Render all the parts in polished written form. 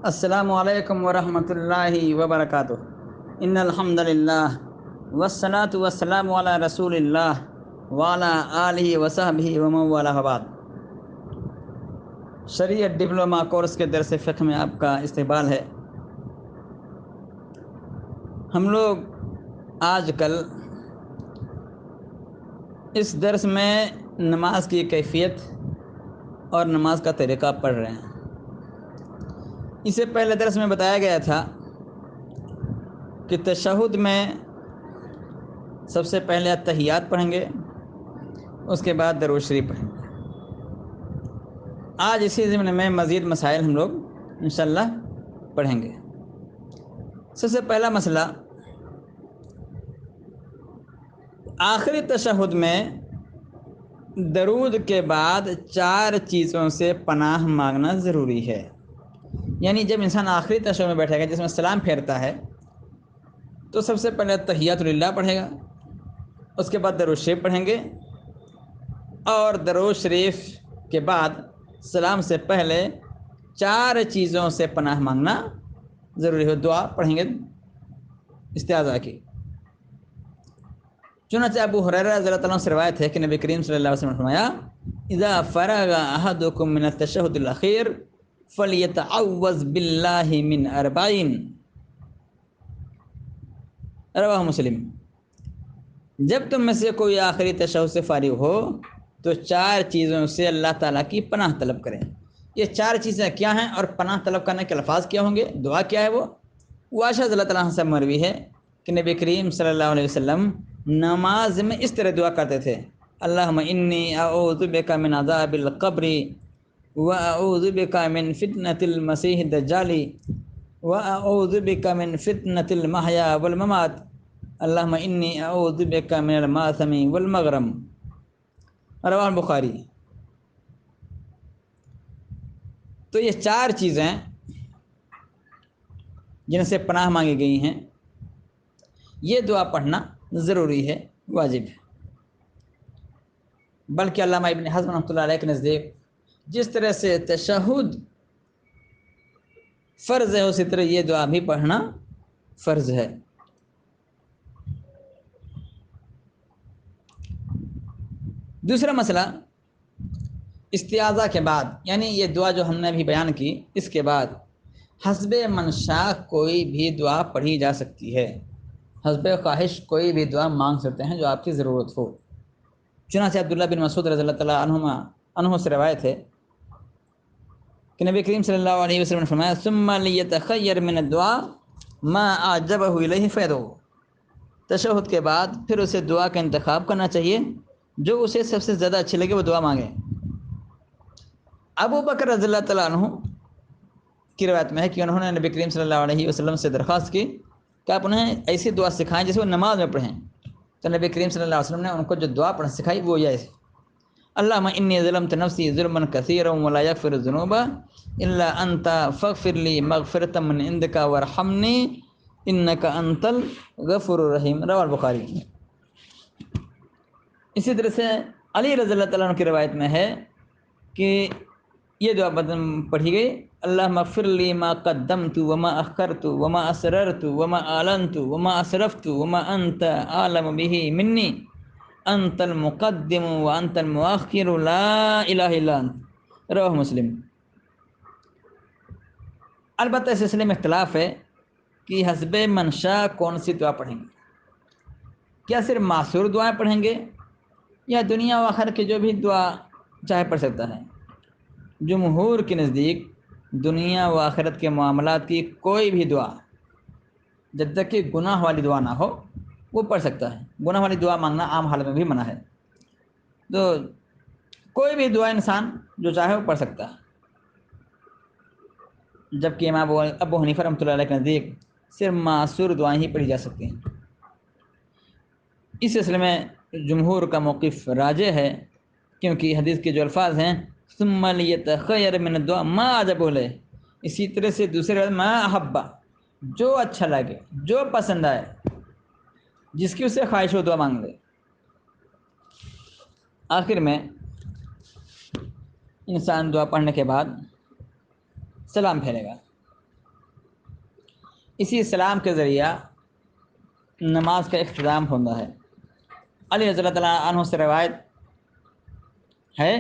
السلام علیکم ورحمۃ اللہ وبرکاتہ۔ ان الحمد للہ والصلاۃ والسلام علی رسول اللہ وعلی آلہ وصحبہ ومن والہ بعد۔ شریعت ڈپلومہ کورس کے درس فقہ میں آپ کا استقبال ہے۔ ہم لوگ آج کل اس درس میں نماز کی کیفیت اور نماز کا طریقہ پڑھ رہے ہیں۔ اس سے پہلے درس میں بتایا گیا تھا کہ تشہد میں سب سے پہلے اتحیات پڑھیں گے، اس کے بعد درود شریف پڑھیں گے۔ آج اسی ضمن میں مزید مسائل ہم لوگ انشاءاللہ پڑھیں گے۔ سب سے پہلا مسئلہ، آخری تشہد میں درود کے بعد 4 چیزوں سے پناہ مانگنا ضروری ہے۔ یعنی جب انسان آخری تشہد میں بیٹھے گا جس میں سلام پھیرتا ہے تو سب سے پہلے تحیات للہ پڑھے گا، اس کے بعد درود شریف پڑھیں گے، اور درود شریف کے بعد سلام سے پہلے 4 چیزوں سے پناہ مانگنا ضروری ہے۔ دعا پڑھیں گے استعاذہ کی۔ چنانچہ ابو ہریرہ رضی اللہ تعالیٰ عنہ سے روایت ہے کہ نبی کریم صلی اللہ علیہ وسلم نے فرمایا، اذا فرغ احدکم من التشہد الاخیر فلیتعوذ باللہ من 40۔ رواہ مسلم۔ جب تم میں سے کوئی آخری تشہد سے فارغ ہو تو 4 چیزوں سے اللہ تعالیٰ کی پناہ طلب کریں۔ یہ 4 چیزیں کیا ہیں اور پناہ طلب کرنے کے الفاظ کیا ہوں گے، دعا کیا ہے؟ وہ عائشہ رضی اللہ تعالیٰ عنہ سے مروی ہے کہ نبی کریم صلی اللہ علیہ وسلم نماز میں اس طرح دعا کرتے تھے، اللہم انی اعوذ بک من عذاب القبر واعوذ بک من فتنة المسیح الدجال واعوذ بک من فتنة المحیا والممات اللہم انی اعوذ بک من الماثم والمغرم۔ رواہ بخاری۔ تو یہ 4 چیزیں جن سے پناہ مانگی گئی ہیں، یہ دعا پڑھنا ضروری ہے، واجب ہے۔ بلکہ علامہ ابن حزم رحمۃ اللہ علیہ کے نزدیک جس طرح سے تشہد فرض ہے اسی طرح یہ دعا بھی پڑھنا فرض ہے۔ دوسرا مسئلہ، استعاذہ کے بعد، یعنی یہ دعا جو ہم نے ابھی بیان کی، اس کے بعد حسب منشاء کوئی بھی دعا پڑھی جا سکتی ہے۔ حسب خواہش کوئی بھی دعا مانگ سکتے ہیں جو آپ کی ضرورت ہو۔ چنانچہ عبداللہ بن مسعود رضی اللہ تعالیٰ عنہ سے روایت ہے کہ نبی کریم صلی اللہ علیہ وسلم نے فرمایا، ثم لیتخیر من الدعاء ما اعجبہ الیہ فیدعو۔ تشہد کے بعد پھر اسے دعا کا انتخاب کرنا چاہیے، جو اسے سب سے زیادہ اچھی لگے وہ دعا مانگے۔ ابو بکر رضی اللہ تعالیٰ عنہ کی روایت میں ہے کہ انہوں نے نبی کریم صلی اللہ علیہ وسلم سے درخواست کی کہ آپ انہیں ایسی دعا سکھائیں جسے وہ نماز میں پڑھیں۔ تو نبی کریم صلی اللہ علیہ وسلم نے ان کو جو دعا پڑھنا سکھائی وہ یہ ہے، اللہم انی ظلمت نفسی ظلما کثیرا ولا یغفر الذنوب الا انت فاغفر لی مغفرۃ من عندک وارحمنی انک انت الغفور الرحیم۔ رواہ البخاری۔ اسی طرح سے علی رضی اللہ تعالیٰ عنہ کی روایت میں ہے کہ یہ دعا پڑھی گئی، اللہم اغفر لی ما قدمت وما اخرت وما اسررت وما اعلنت وما اسرفت وما انت اعلم به منی انت المقدم وانت المؤخر لا الہ الا انت۔ رواہ مسلم۔ البتہ اس سلسلے میں اختلاف ہے کہ حسب منشاء کون سی دعا پڑھیں گے، کیا صرف معصور دعائیں پڑھیں گے یا دنیا و آخرت کی جو بھی دعا چاہے پڑھ سکتا ہے؟ جمہور کے نزدیک دنیا و آخرت کے معاملات کی کوئی بھی دعا جب تک کہ گناہ والی دعا نہ ہو وہ پڑھ سکتا ہے۔ گناہ والی دعا مانگنا عام حال میں بھی منع ہے، تو کوئی بھی دعا انسان جو چاہے وہ پڑھ سکتا ہے۔ جبکہ امام ابو حنیفہ رحمۃ اللہ علیہ کے نزدیک صرف معصور دعائیں ہی پڑھی جا سکتی ہیں۔ اس سلسلے میں جمہور کا موقف راجح ہے، کیونکہ حدیث کے جو الفاظ ہیں ثم لیتخیر من الدعاء ما اعجبہ لہ، اسی طرح سے دوسرے روایت ما احبہ، جو اچھا لگے، جو پسند آئے، جس کی اسے خواہش ہو دعا مانگ لے۔ آخر میں انسان دعا پڑھنے کے بعد سلام پھیرے گا۔ اسی سلام کے ذریعہ نماز کا اختتام ہوتا ہے۔ علی رضی اللہ تعالیٰ عنہ سے روایت ہے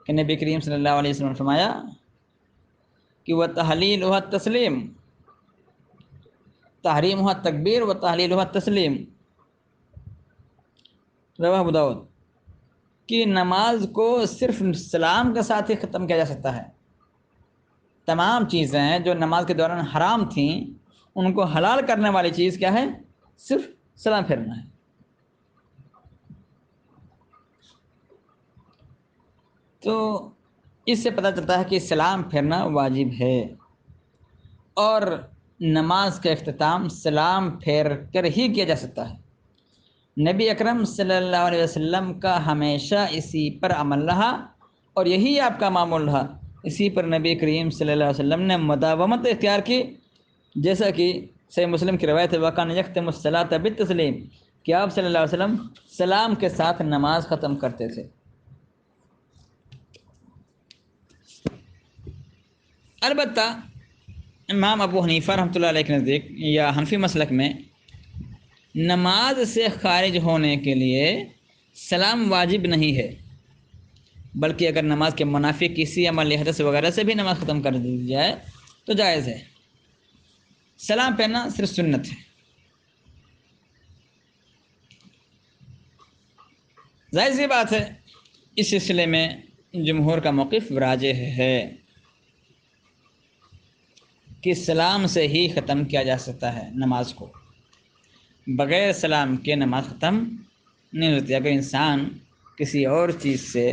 کہ نبی کریم صلی اللہ علیہ وسلم نے فرمایا کہ وہ تحلیل ہوا تسلیم، تحریم ہوا تکبیر و تحلیل ہوا تسلیم، رواہ ابو داؤد، کہ نماز کو صرف سلام کے ساتھ ہی ختم کیا جا سکتا ہے۔ تمام چیزیں جو نماز کے دوران حرام تھیں ان کو حلال کرنے والی چیز کیا ہے؟ صرف سلام پھیرنا ہے۔ تو اس سے پتہ چلتا ہے کہ سلام پھیرنا واجب ہے، اور نماز کا اختتام سلام پھیر کر ہی کیا جا سکتا ہے۔ نبی اکرم صلی اللہ علیہ وسلم کا ہمیشہ اسی پر عمل رہا اور یہی آپ کا معمول رہا، اسی پر نبی کریم صلی اللہ علیہ وسلم نے مداومت اختیار کی، جیسا کہ صحیح مسلم کی روایت ہے وَكَانَ يَخْتِمُ الصَّلَاةَ بِالتَّسْلِيمِ، کہ آپ صلی اللہ علیہ وسلم سلام کے ساتھ نماز ختم کرتے تھے۔ البتہ امام ابو حنیفہ رحمۃ اللہ علیہ کے نزدیک یا حنفی مسلک میں نماز سے خارج ہونے کے لیے سلام واجب نہیں ہے، بلکہ اگر نماز کے منافی کسی عمل یا حدث وغیرہ سے بھی نماز ختم کر دی جائے تو جائز ہے۔ سلام پھیرنا صرف سنت ہے۔ ظاہر سی بات ہے اس سلسلے میں جمہور کا موقف راجح ہے کہ سلام سے ہی ختم کیا جا سکتا ہے نماز کو، بغیر سلام کے نماز ختم نہیں ہوتی۔ اگر انسان کسی اور چیز سے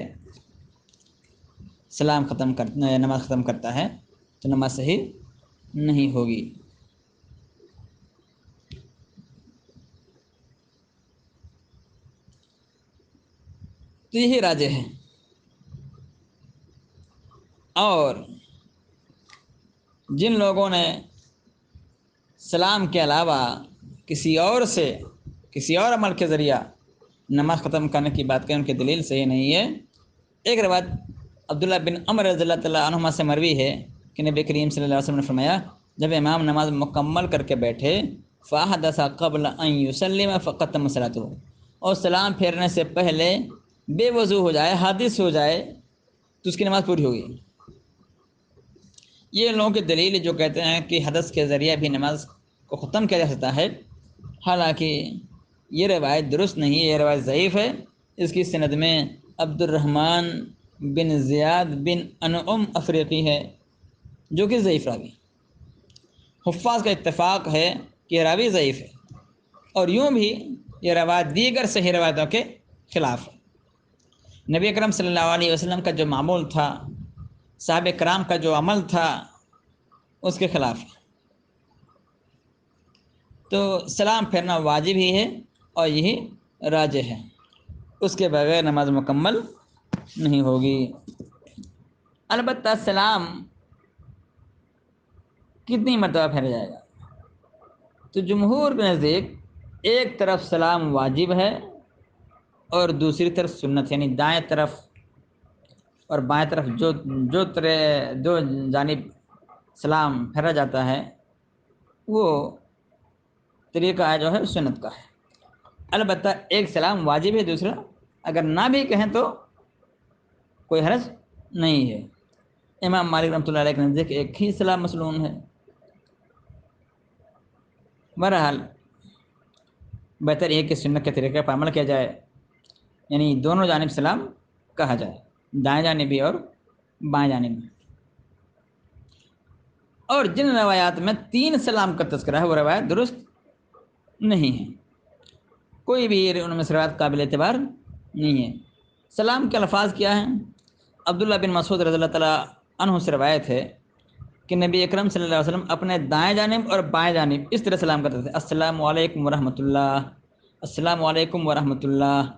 نماز ختم کرتا ہے تو نماز صحیح نہیں ہوگی۔ تو یہی راجح ہے۔ اور جن لوگوں نے سلام کے علاوہ کسی اور عمل کے ذریعہ نماز ختم کرنے کی بات کریں ان کی دلیل صحیح نہیں ہے۔ ایک روایت عبداللہ بن عمر رضی اللہ تعالیٰ عنہما سے مروی ہے کہ نبی کریم صلی اللہ علیہ وسلم نے فرمایا جب امام نماز مکمل کر کے بیٹھے فَحَدَثَ قَبْلَ أَن يُسَلِّمَ فَقَتَّمَ صَلَاتَهُ، اور سلام پھیرنے سے پہلے بے وضو ہو جائے، حادث ہو جائے تو اس کی نماز پوری ہوگی۔ یہ لوگوں کی دلیل جو کہتے ہیں کہ حدث کے ذریعے بھی نماز کو ختم کیا جا سکتا ہے، حالانکہ یہ روایت درست نہیں ہے، یہ روایت ضعیف ہے۔ اس کی سند میں عبد الرحمن بن زیاد بن انعم افریقی ہے جو کہ ضعیف راوی۔ حفاظ کا اتفاق ہے کہ راوی ضعیف ہے، اور یوں بھی یہ روایت دیگر صحیح روایتوں کے خلاف ہے۔ نبی اکرم صلی اللہ علیہ وسلم کا جو معمول تھا، صحابہ کرام کا جو عمل تھا، اس کے خلاف ہے۔ تو سلام پھیرنا واجب ہی ہے اور یہی راجح ہے، اس کے بغیر نماز مکمل نہیں ہوگی۔ البتہ سلام کتنی مرتبہ پھیرا جائے گا؟ تو جمہور کے نزدیک ایک طرف سلام واجب ہے اور دوسری طرف سنت، یعنی دائیں طرف اور بائیں طرف جو جانب سلام پھیرا جاتا ہے وہ طریقہ جو ہے سنت کا ہے۔ البتہ ایک سلام واجب ہے، دوسرا اگر نہ بھی کہیں تو کوئی حرج نہیں ہے۔ امام مالک رحمۃ اللہ علیہ کے نزدیک ایک ہی سلام مسنون ہے۔ بہرحال بہتر یہ کہ سنت کے طریقے پر عمل کیا جائے، یعنی دونوں جانب سلام کہا جائے، دائیں جانب بھی اور بائیں جانب بھی۔ اور جن روایات میں 3 سلام کا تذکرہ ہے وہ روایت درست نہیں ہے، کوئی بھی ان میں سے روایت قابل اعتبار نہیں ہے۔ سلام کے الفاظ کیا ہیں؟ عبداللہ بن مسعود رضی اللہ تعالیٰ عنہ سے روایت ہے کہ نبی اکرم صلی اللہ علیہ وسلم اپنے دائیں جانب اور بائیں جانب اس طرح سلام کرتے تھے: السلام علیکم ورحمۃ اللہ، السلام علیکم ورحمۃ اللہ،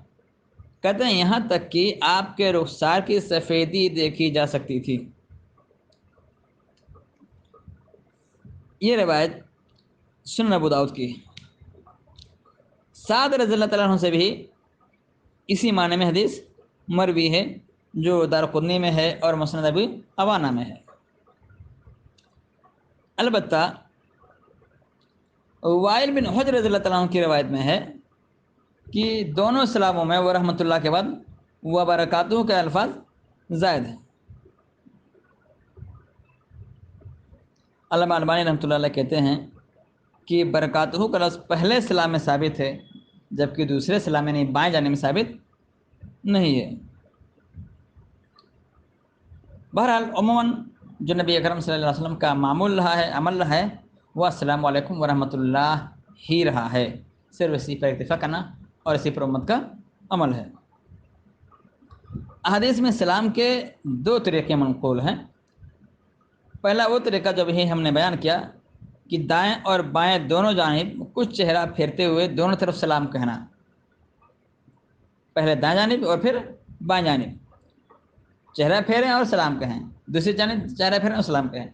کہتے ہیں یہاں تک کہ آپ کے رخسار کی سفیدی دیکھی جا سکتی تھی۔ یہ روایت سنن ابو داؤد کی ہے۔ سعد رضی اللہ تعالیٰ عنہ سے بھی اسی معنی میں حدیث مروی ہے جو دارقطنی میں ہے اور مسند ابی عوانہ میں ہے۔ البتہ وائل بن حجر رضی اللہ تعالیٰ عنہ کی روایت میں ہے کہ دونوں سلاموں میں وہ رحمۃ اللہ کے بعد و برکاتہ کے الفاظ زائد ہیں۔ علامہ البانی رحمۃ اللہ علیہ کہتے ہیں کہ برکاتہ کا لفظ پہلے سلام میں ثابت ہے، جبکہ دوسرے سلام میں نہیں، بائیں جانے میں ثابت نہیں ہے۔ بہرحال عموماً جو نبی اکرم صلی اللہ علیہ وسلم کا معمول رہا ہے، عمل رہا ہے، وہ السلام علیکم ورحمۃ اللہ ہی رہا ہے، صرف اسی پر اکتفا کرنا اور اسی پر امت کا عمل ہے۔ احادیث میں سلام کے دو طریقے منقول ہیں۔ پہلا وہ طریقہ جو بھی ہم نے بیان کیا کہ دائیں اور بائیں دونوں جانب کچھ چہرہ پھیرتے ہوئے دونوں طرف سلام کہنا، پہلے دائیں جانب اور پھر بائیں جانب چہرہ پھیریں اور سلام کہیں، دوسری جانب چہرہ پھیریں اور سلام کہیں۔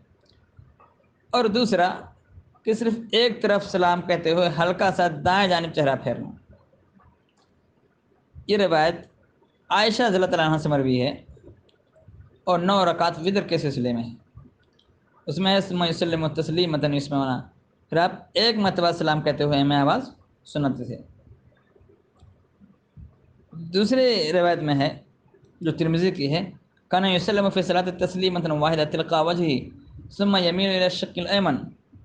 اور دوسرا کہ صرف ایک طرف سلام کہتے ہوئے ہلکا سا دائیں جانب چہرہ پھیرنا۔ یہ روایت عائشہ رضی اللہ تعالیٰ عنہ سے مروی ہے اور 9 رکعت وتر کے سلسلے میں ہے۔ اس میں یسلم تسلیمۃ، اس میں ہونا پھر آپ ایک مرتبہ سلام کہتے ہوئے میں آواز سنتے تھے۔ دوسرے روایت میں ہے جو ترمذی کی ہے، کان یسلم فی صلاۃ تسلیمۃ واحدۃ تلقاء وجهه ثم یمین الی الشق الایمن،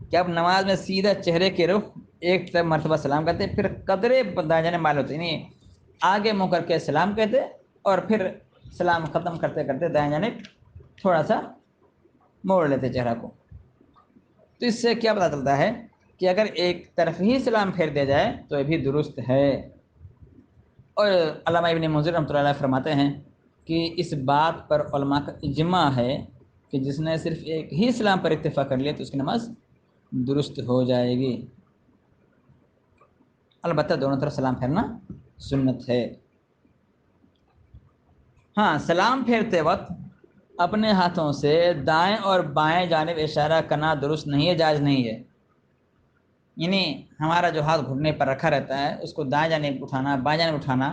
کہ آپ نماز میں سیدھا چہرے کے رخ ایک مرتبہ سلام کہتے، پھر قدرے دائیں جانب مائل ہوتے، یعنی آگے منہ کر کے سلام کہتے اور پھر سلام ختم کرتے کرتے دائیں جانب تھوڑا سا موڑ لیتے چہرہ کو۔ تو اس سے کیا پتہ چلتا ہے کہ اگر ایک طرف ہی سلام پھیر دیا جائے تو یہ بھی درست ہے۔ اور علامہ ابن منذر رحمۃ اللہ علیہ فرماتے ہیں کہ اس بات پر علماء کا اجماع ہے کہ جس نے صرف ایک ہی سلام پر اکتفا کر لیا تو اس کی نماز درست ہو جائے گی، البتہ دونوں طرف سلام پھیرنا سنت ہے۔ ہاں، سلام پھیرتے وقت اپنے ہاتھوں سے دائیں اور بائیں جانب اشارہ کرنا درست نہیں ہے، جائز نہیں ہے۔ یعنی ہمارا جو ہاتھ گھٹنے پر رکھا رہتا ہے اس کو دائیں جانب اٹھانا، بائیں جانب اٹھانا،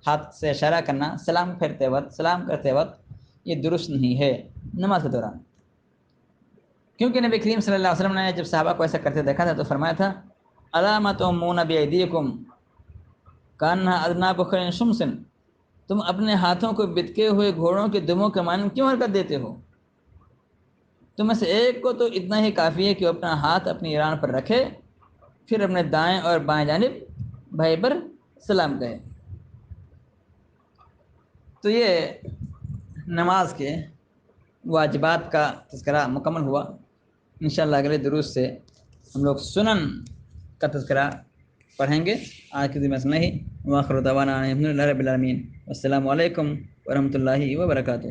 ہاتھ سے اشارہ کرنا سلام پھیرتے وقت، سلام کرتے وقت، یہ درست نہیں ہے نماز کے دوران۔ کیونکہ نبی کریم صلی اللہ علیہ وسلم نے جب صحابہ کو ایسا کرتے دیکھا تھا تو فرمایا تھا، الا تؤمون بایدیکم کانہا اذناب خیل شمس، تم اپنے ہاتھوں کو بتکے ہوئے گھوڑوں کے دموں کے مانند کیوں حرکت دیتے ہو؟ تم میں سے ایک کو تو اتنا ہی کافی ہے کہ وہ اپنا ہاتھ اپنی ران پر رکھے، پھر اپنے دائیں اور بائیں جانب بھائی پر سلام کہے۔ تو یہ نماز کے واجبات کا تذکرہ مکمل ہوا۔ انشاءاللہ اگلے دروس سے ہم لوگ سنن کا تذکرہ پڑھیں گے۔ آج کی دن میں ہی وآخر دعوانا الحمد للہ رب العالمین، السلام علیکم ورحمۃ اللہ وبرکاتہ۔